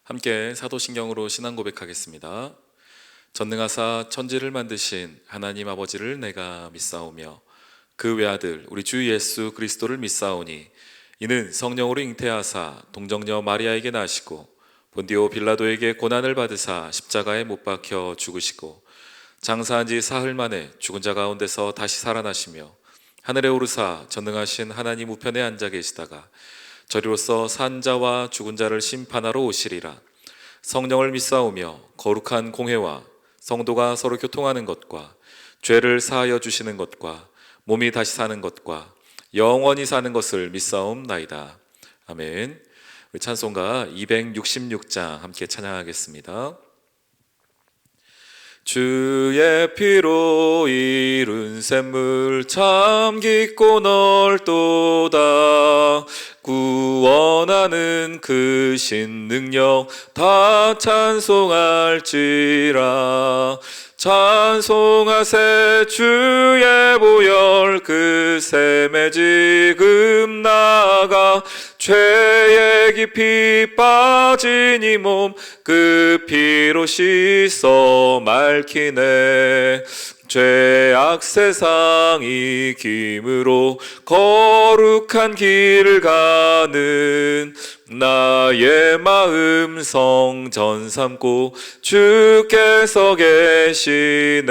함께 사도신경으로 신앙 고백하겠습니다. 전능하사 천지를 만드신 하나님 아버지를 내가 믿사오며 그 외아들 우리 주 예수 그리스도를 믿사오니 이는 성령으로 잉태하사 동정녀 마리아에게 나시고 본디오 빌라도에게 고난을 받으사 십자가에 못 박혀 죽으시고 장사한 지 사흘 만에 죽은 자 가운데서 다시 살아나시며 하늘에 오르사 전능하신 하나님 우편에 앉아 계시다가 저리로서 산 자와 죽은 자를 심판하러 오시리라. 성령을 믿사오며 거룩한 공회와 성도가 서로 교통하는 것과 죄를 사하여 주시는 것과 몸이 다시 사는 것과 영원히 사는 것을 믿사옵나이다. 아멘. 우리 찬송가 266장 함께 찬양하겠습니다. 주의 피로 이룬 샘물 참 깊고 넓도다. 구원하는 그 신능력 다 찬송할지라. 찬송하세 주의 보혈 그 샘에 지금 나가 죄에 깊이 빠진 이 몸 그 피로 씻어 맑히네. 죄악 세상 이김으로 거룩한 길을 가는 나의 마음 성전 삼고 주께서 계시네.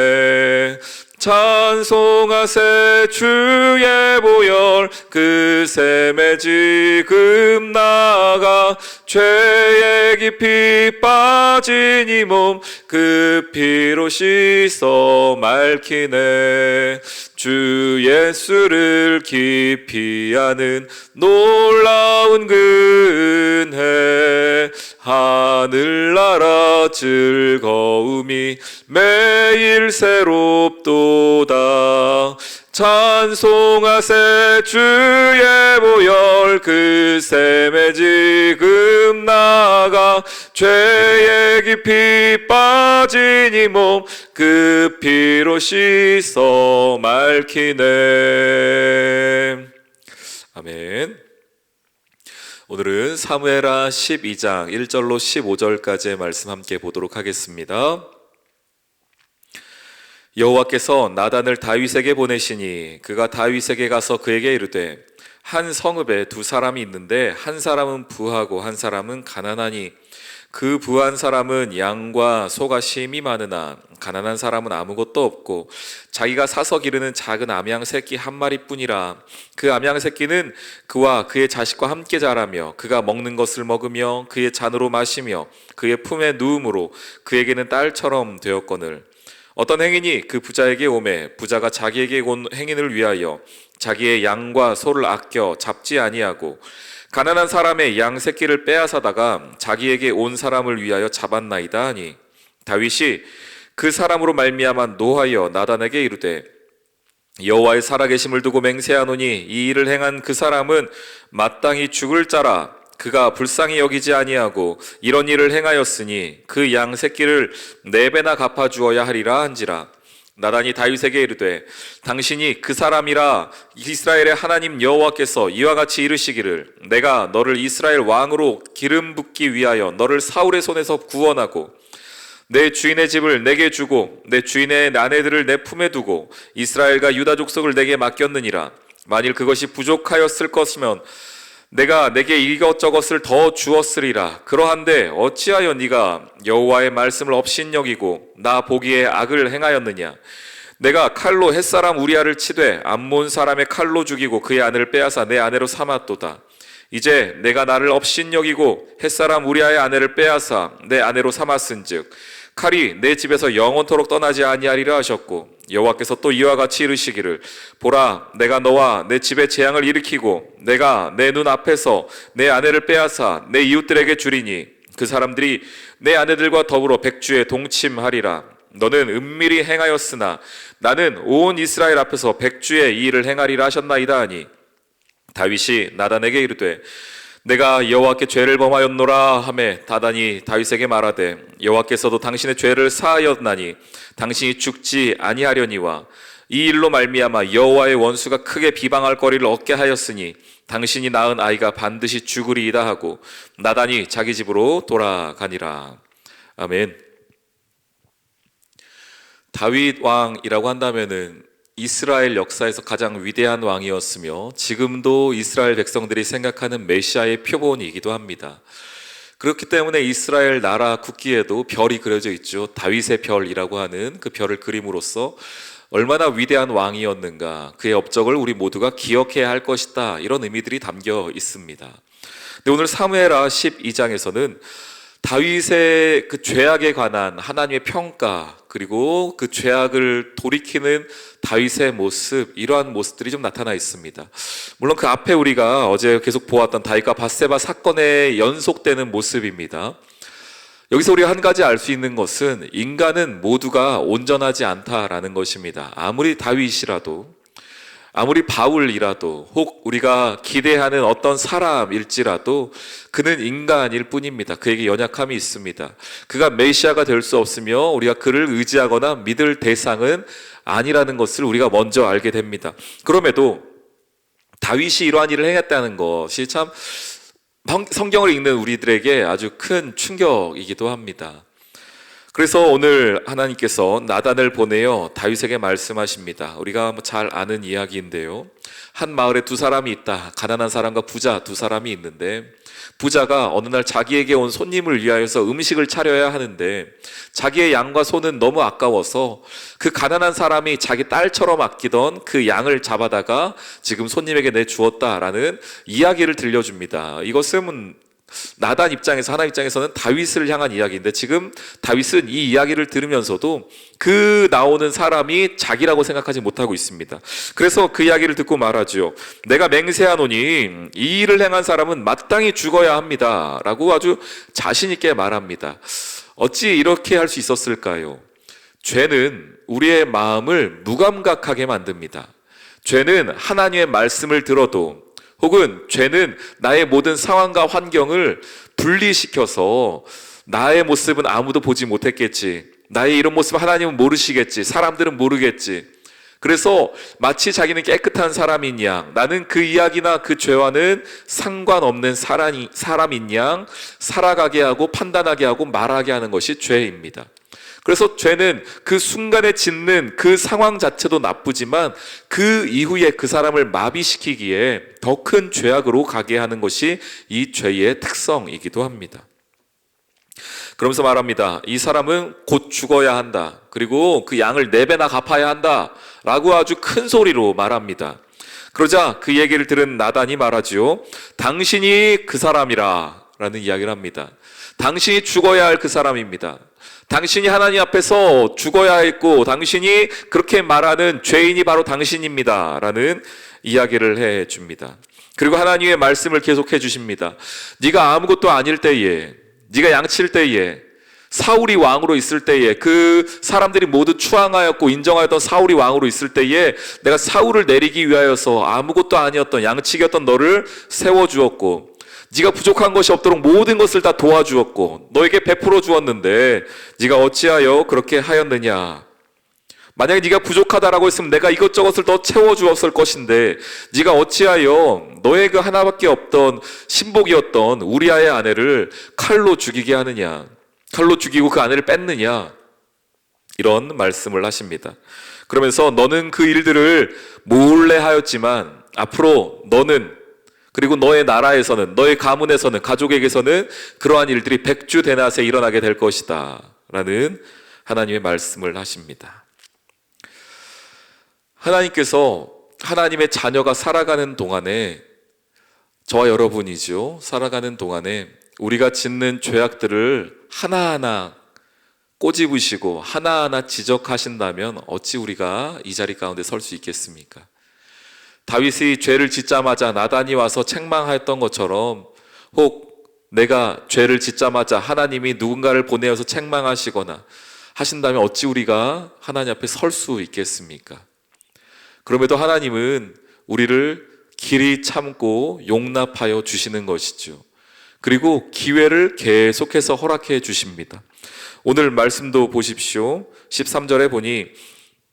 찬송하세 주의 보혈 그 샘에 지금 나가 죄에 깊이 빠진 이 몸 그 피로 씻어 맑히네. 주 예수를 깊이 아는 놀라운 그 은혜 하늘나라 즐거움이 매일 새롭도다. 찬송하세 주의 보혈 그 샘에 지금 나가 죄에 깊이 빠진 이 몸 그 피로 씻어 맑히네. 아멘. 오늘은 사무엘하 12장 1절로 15절까지의 말씀 함께 보도록 하겠습니다. 여호와께서 나단을 다윗에게 보내시니 그가 다윗에게 가서 그에게 이르되 한 성읍에 두 사람이 있는데 한 사람은 부하고 한 사람은 가난하니 그 부한 사람은 양과 소가 심이 많으나 가난한 사람은 아무것도 없고 자기가 사서 기르는 작은 암양 새끼 한 마리뿐이라. 그 암양 새끼는 그와 그의 자식과 함께 자라며 그가 먹는 것을 먹으며 그의 잔으로 마시며 그의 품에 누움으로 그에게는 딸처럼 되었거늘. 어떤 행인이 그 부자에게 오매 부자가 자기에게 온 행인을 위하여 자기의 양과 소를 아껴 잡지 아니하고 가난한 사람의 양 새끼를 빼앗아다가 자기에게 온 사람을 위하여 잡았나이다 하니 다윗이 그 사람으로 말미암아 노하여 나단에게 이르되 여호와의 살아계심을 두고 맹세하노니 이 일을 행한 그 사람은 마땅히 죽을 자라. 그가 불쌍히 여기지 아니하고 이런 일을 행하였으니 그 양 새끼를 4배나 갚아주어야 하리라 한지라. 나단이 다윗에게 이르되 당신이 그 사람이라 이스라엘의 하나님 여호와께서 이와 같이 이르시기를 내가 너를 이스라엘 왕으로 기름 붓기 위하여 너를 사울의 손에서 구원하고 내 주인의 집을 내게 주고 내 주인의 아내들을 내 품에 두고 이스라엘과 유다 족속을 내게 맡겼느니라. 만일 그것이 부족하였을 것이면 내가 내게 이것저것을 더 주었으리라. 그러한데 어찌하여 네가 여호와의 말씀을 업신여기고 나 보기에 악을 행하였느냐. 내가 칼로 햇사람 우리아를 치되 암몬 사람의 칼로 죽이고 그의 아내를 빼앗아 내 아내로 삼았도다. 이제 내가 나를 업신여기고 햇사람 우리아의 아내를 빼앗아 내 아내로 삼았은즉 칼이 내 집에서 영원토록 떠나지 아니하리라 하셨고 여호와께서 또 이와 같이 이르시기를 보라 내가 너와 내 집에 재앙을 일으키고 내가 내 눈 앞에서 내 아내를 빼앗아 내 이웃들에게 주리니 그 사람들이 내 아내들과 더불어 백주에 동침하리라. 너는 은밀히 행하였으나 나는 온 이스라엘 앞에서 백주의 이 일을 행하리라 하셨나이다 하니 다윗이 나단에게 이르되 내가 여호와께 죄를 범하였노라 하매 나단이 다윗에게 말하되 여호와께서도 당신의 죄를 사하였나니 당신이 죽지 아니하려니와 이 일로 말미암아 여호와의 원수가 크게 비방할 거리를 얻게 하였으니 당신이 낳은 아이가 반드시 죽으리이다 하고 나단이 자기 집으로 돌아가니라. 아멘. 다윗 왕이라고 한다면은 이스라엘 역사에서 가장 위대한 왕이었으며 지금도 이스라엘 백성들이 생각하는 메시아의 표본이기도 합니다. 그렇기 때문에 이스라엘 나라 국기에도 별이 그려져 있죠. 다윗의 별이라고 하는 그 별을 그림으로써 얼마나 위대한 왕이었는가, 그의 업적을 우리 모두가 기억해야 할 것이다, 이런 의미들이 담겨 있습니다. 근데 오늘 사무엘하 12장에서는 다윗의 그 죄악에 관한 하나님의 평가, 그리고 그 죄악을 돌이키는 다윗의 모습, 이러한 모습들이 좀 나타나 있습니다. 물론 그 앞에 우리가 어제 계속 보았던 다윗과 밧세바 사건에 연속되는 모습입니다. 여기서 우리가 한 가지 알 수 있는 것은 인간은 모두가 온전하지 않다라는 것입니다. 아무리 다윗이라도, 아무리 바울이라도, 혹 우리가 기대하는 어떤 사람일지라도 그는 인간일 뿐입니다. 그에게 연약함이 있습니다. 그가 메시아가 될 수 없으며 우리가 그를 의지하거나 믿을 대상은 아니라는 것을 우리가 먼저 알게 됩니다. 그럼에도 다윗이 이러한 일을 행했다는 것이 참 성경을 읽는 우리들에게 아주 큰 충격이기도 합니다. 그래서 오늘 하나님께서 나단을 보내어 다윗에게 말씀하십니다. 우리가 잘 아는 이야기인데요. 한 마을에 두 사람이 있다. 가난한 사람과 부자 두 사람이 있는데, 부자가 어느 날 자기에게 온 손님을 위하여서 음식을 차려야 하는데 자기의 양과 소는 너무 아까워서 그 가난한 사람이 자기 딸처럼 아끼던 그 양을 잡아다가 지금 손님에게 내주었다라는 이야기를 들려줍니다. 이것은 나단 입장에서, 하나님 입장에서는 다윗을 향한 이야기인데, 지금 다윗은 이 이야기를 들으면서도 그 나오는 사람이 자기라고 생각하지 못하고 있습니다. 그래서 그 이야기를 듣고 말하죠. 내가 맹세하노니 이 일을 행한 사람은 마땅히 죽어야 합니다 라고 아주 자신 있게 말합니다. 어찌 이렇게 할 수 있었을까요? 죄는 우리의 마음을 무감각하게 만듭니다. 죄는 하나님의 말씀을 들어도, 혹은 죄는 나의 모든 상황과 환경을 분리시켜서 나의 모습은 아무도 보지 못했겠지, 나의 이런 모습 하나님은 모르시겠지, 사람들은 모르겠지, 그래서 마치 자기는 깨끗한 사람인 양, 나는 그 이야기나 그 죄와는 상관없는 사람인 양 살아가게 하고 판단하게 하고 말하게 하는 것이 죄입니다. 그래서 죄는 그 순간에 짓는 그 상황 자체도 나쁘지만 그 이후에 그 사람을 마비시키기에 더 큰 죄악으로 가게 하는 것이 이 죄의 특성이기도 합니다. 그러면서 말합니다. 이 사람은 곧 죽어야 한다. 그리고 그 양을 4배나 갚아야 한다 라고 아주 큰 소리로 말합니다. 그러자 그 얘기를 들은 나단이 말하지요. 당신이 그 사람이라 라는 이야기를 합니다. 당신이 죽어야 할 그 사람입니다. 당신이 하나님 앞에서 죽어야 했고 당신이 그렇게 말하는 죄인이 바로 당신입니다 라는 이야기를 해줍니다. 그리고 하나님의 말씀을 계속해 주십니다. 네가 아무것도 아닐 때에, 네가 양칠 때에, 사울이 왕으로 있을 때에, 그 사람들이 모두 추앙하였고 인정하였던 사울이 왕으로 있을 때에 내가 사울을 내리기 위하여서 아무것도 아니었던 양치기였던 너를 세워주었고, 네가 부족한 것이 없도록 모든 것을 다 도와주었고 너에게 베풀어 주었는데 네가 어찌하여 그렇게 하였느냐. 만약에 네가 부족하다라고 했으면 내가 이것저것을 더 채워주었을 것인데 네가 어찌하여 너의 그 하나밖에 없던 신복이었던 우리아의 아내를 칼로 죽이게 하느냐, 칼로 죽이고 그 아내를 뺐느냐, 이런 말씀을 하십니다. 그러면서 너는 그 일들을 몰래 하였지만 앞으로 너는, 그리고 너의 나라에서는, 너의 가문에서는, 가족에게서는 그러한 일들이 백주대낮에 일어나게 될 것이다 라는 하나님의 말씀을 하십니다. 하나님께서 하나님의 자녀가 살아가는 동안에, 저와 여러분이죠, 살아가는 동안에 우리가 짓는 죄악들을 하나하나 꼬집으시고 하나하나 지적하신다면 어찌 우리가 이 자리 가운데 설 수 있겠습니까? 다윗이 죄를 짓자마자 나단이 와서 책망하였던 것처럼, 혹 내가 죄를 짓자마자 하나님이 누군가를 보내어서 책망하시거나 하신다면 어찌 우리가 하나님 앞에 설 수 있겠습니까? 그럼에도 하나님은 우리를 길이 참고 용납하여 주시는 것이죠. 그리고 기회를 계속해서 허락해 주십니다. 오늘 말씀도 보십시오. 13절에 보니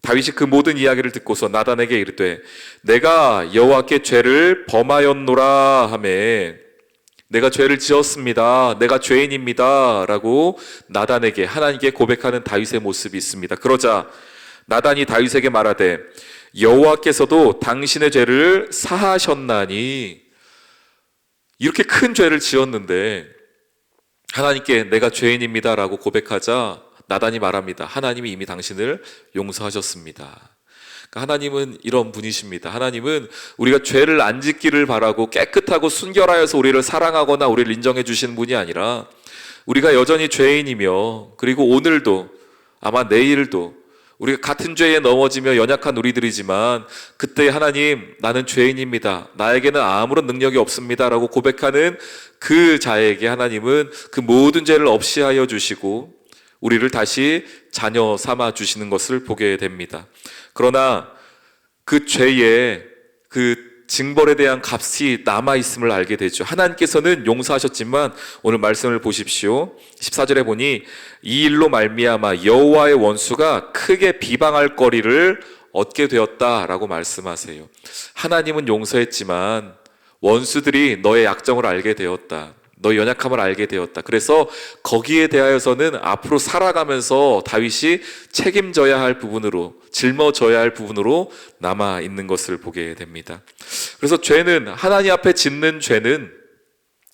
다윗이 그 모든 이야기를 듣고서 나단에게 이르되 내가 여호와께 죄를 범하였노라 하매 내가 죄를 지었습니다. 내가 죄인입니다. 라고 나단에게 하나님께 고백하는 다윗의 모습이 있습니다. 그러자 나단이 다윗에게 말하되 여호와께서도 당신의 죄를 사하셨나니, 이렇게 큰 죄를 지었는데 하나님께 내가 죄인입니다 라고 고백하자 나단이 말합니다. 하나님이 이미 당신을 용서하셨습니다. 하나님은 이런 분이십니다. 하나님은 우리가 죄를 안 짓기를 바라고 깨끗하고 순결하여서 우리를 사랑하거나 우리를 인정해 주시는 분이 아니라 우리가 여전히 죄인이며, 그리고 오늘도 아마 내일도 우리가 같은 죄에 넘어지며 연약한 우리들이지만 그때 하나님 나는 죄인입니다, 나에게는 아무런 능력이 없습니다 라고 고백하는 그 자에게 하나님은 그 모든 죄를 없이 하여 주시고 우리를 다시 자녀 삼아 주시는 것을 보게 됩니다. 그러나 그 죄의 그 징벌에 대한 값이 남아있음을 알게 되죠. 하나님께서는 용서하셨지만 오늘 말씀을 보십시오. 14절에 보니 이 일로 말미암아 여호와의 원수가 크게 비방할 거리를 얻게 되었다라고 말씀하세요. 하나님은 용서했지만 원수들이 너의 약점을 알게 되었다, 너의 연약함을 알게 되었다. 그래서 거기에 대하여서는 앞으로 살아가면서 다윗이 책임져야 할 부분으로, 짊어져야 할 부분으로 남아 있는 것을 보게 됩니다. 그래서 죄는, 하나님 앞에 짓는 죄는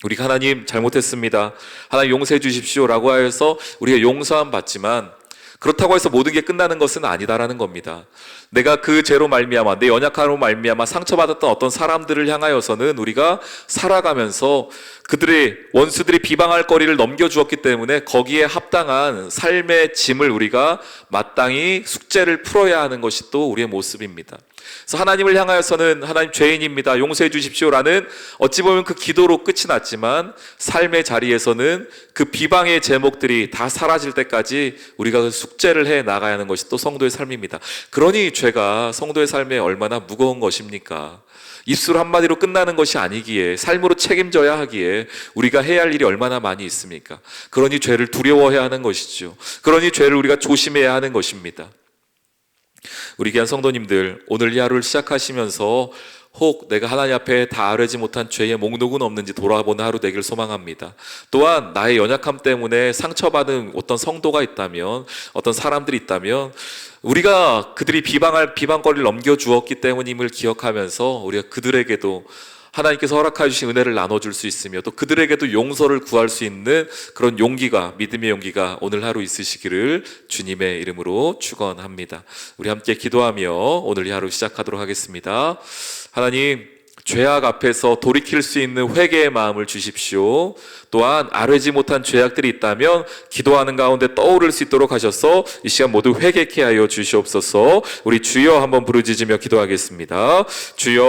우리가 하나님 잘못했습니다, 하나님 용서해 주십시오 라고 하여서 우리가 용서함 받지만 그렇다고 해서 모든 게 끝나는 것은 아니다라는 겁니다. 내가 그 죄로 말미암아, 내 연약함으로 말미암아 상처받았던 어떤 사람들을 향하여서는 우리가 살아가면서 그들의 원수들이 비방할 거리를 넘겨주었기 때문에 거기에 합당한 삶의 짐을 우리가 마땅히 숙제를 풀어야 하는 것이 또 우리의 모습입니다. 그래서 하나님을 향하여서는 하나님 죄인입니다, 용서해 주십시오라는 어찌 보면 그 기도로 끝이 났지만 삶의 자리에서는 그 비방의 제목들이 다 사라질 때까지 우리가 그 숙제를 해 나가야 하는 것이 또 성도의 삶입니다. 그러니 죄가 성도의 삶에 얼마나 무거운 것입니까? 입술 한마디로 끝나는 것이 아니기에, 삶으로 책임져야 하기에 우리가 해야 할 일이 얼마나 많이 있습니까? 그러니 죄를 두려워해야 하는 것이죠. 그러니 죄를 우리가 조심해야 하는 것입니다. 우리 귀한 성도님들, 오늘 이 하루를 시작하시면서 혹 내가 하나님 앞에 다 아뢰지 못한 죄의 목록은 없는지 돌아보는 하루 되기를 소망합니다. 또한 나의 연약함 때문에 상처받은 어떤 성도가 있다면, 어떤 사람들이 있다면 우리가 그들이 비방할 비방거리를 넘겨주었기 때문임을 기억하면서 우리가 그들에게도 하나님께서 허락해 주신 은혜를 나눠줄 수 있으며 또 그들에게도 용서를 구할 수 있는 그런 용기가, 믿음의 용기가 오늘 하루 있으시기를 주님의 이름으로 축원합니다. 우리 함께 기도하며 오늘 이 하루 시작하도록 하겠습니다. 하나님, 죄악 앞에서 돌이킬 수 있는 회개의 마음을 주십시오. 또한 아뢰지 못한 죄악들이 있다면 기도하는 가운데 떠오를 수 있도록 하셔서 이 시간 모두 회개케 하여 주시옵소서. 우리 주여 한번 부르짖으며 기도하겠습니다. 주여